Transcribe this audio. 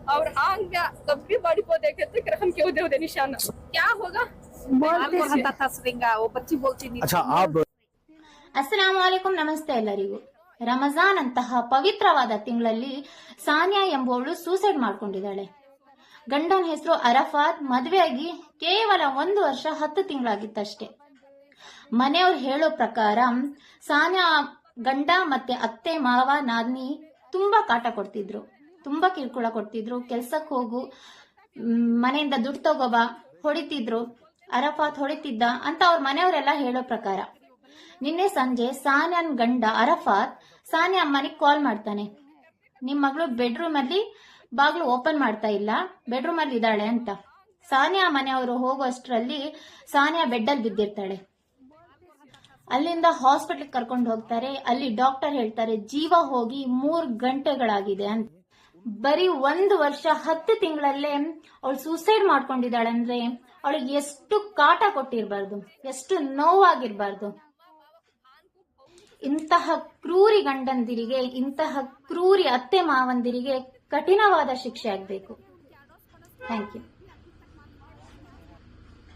और हाँ क्या कभी बॉडी को देखे तो हम क्यों दे निशाना क्या होगा वो बच्ची बोलती नहीं। अच्छा आप ಅಸ್ಸಲಾಮು ಅಲೈಕುಂ, ನಮಸ್ತೆ ಎಲ್ಲರಿಗೂ. ರಮಜಾನ್ ಅಂತಹ ಪವಿತ್ರವಾದ ತಿಂಗಳಲ್ಲಿ ಸಾನಿಯಾ ಎಂಬುವಳು ಸೂಸೈಡ್ ಮಾಡ್ಕೊಂಡಿದ್ದಾಳೆ. ಗಂಡನ ಹೆಸರು ಅರಫಾತ್. ಮದುವೆಯಾಗಿ ಕೇವಲ 1 ವರ್ಷ 10 ತಿಂಗಳಾಗಿತ್ತಷ್ಟೇ. ಮನೆಯವ್ರು ಹೇಳೋ ಪ್ರಕಾರ ಸಾನಿಯಾ ಗಂಡ ಮತ್ತೆ ಅತ್ತೆ ಮಾವ ನಾದ್ನಿ ತುಂಬಾ ಕಾಟ ಕೊಡ್ತಿದ್ರು, ತುಂಬಾ ಕಿರುಕುಳ ಕೊಡ್ತಿದ್ರು. ಕೆಲ್ಸಕ್ಕೆ ಹೋಗು, ಮನೆಯಿಂದ ದುಡ್ಡು ತಗೋಬಾ, ಹೊಡಿತಿದ್ರು. ಅರಫಾತ್ ಹೊಡಿತಿದ್ದ ಅಂತ ಅವ್ರ ಮನೆಯವರೆಲ್ಲ ಹೇಳೋ ಪ್ರಕಾರ. ನಿನ್ನೆ ಸಂಜೆ ಸಾನಿಯಾನ್ ಗಂಡ ಅರಫಾತ್ ಸಾನಿಯಾ ಅಮ್ಮನಿಗೆ ಕಾಲ್ ಮಾಡ್ತಾನೆ. ನಿಮ್ ಮಗಳು ಬೆಡ್ರೂಮ್ ಅಲ್ಲಿ ಬಾಗ್ಲು ಓಪನ್ ಮಾಡ್ತಾ ಇಲ್ಲ, ಬೆಡ್ರೂಮ್ ಅಲ್ಲಿ ಇದ್ದಾಳೆ ಅಂತ. ಸಾನಿಯಾ ಮನೆಯವರು ಹೋಗೋಷ್ಟರಲ್ಲಿ ಸಾನಿಯಾ ಬೆಡ್ ಅಲ್ಲಿ ಬಿದ್ದಿರ್ತಾಳೆ. ಅಲ್ಲಿಂದ ಹಾಸ್ಪಿಟಲ್ ಕರ್ಕೊಂಡು ಹೋಗ್ತಾರೆ. ಅಲ್ಲಿ ಡಾಕ್ಟರ್ ಹೇಳ್ತಾರೆ ಜೀವ ಹೋಗಿ 3 ಗಂಟೆಗಳಾಗಿದೆ ಅಂತ. ಬರೀ 1 ವರ್ಷ 10 ತಿಂಗಳಲ್ಲೇ ಅವಳು ಸೂಸೈಡ್ ಮಾಡ್ಕೊಂಡಿದ್ದಾಳೆ ಅಂದ್ರೆ ಅವಳಿಗೆ ಎಷ್ಟು ಕಾಟ ಕೊಟ್ಟಿರ್ಬಾರ್ದು, ಎಷ್ಟು ನೋವಾಗಿರ್ಬಾರ್ದು. ಇಂತಹ ಕ್ರೂರಿ ಗಂಡಂದಿರಿಗೆ, ಇಂತಹ ಕ್ರೂರಿ ಅತ್ತೆ ಮಾವಂದಿರಿಗೆ ಕಠಿಣವಾದ ಶಿಕ್ಷೆ ಆಗ್ಬೇಕು. Thank you.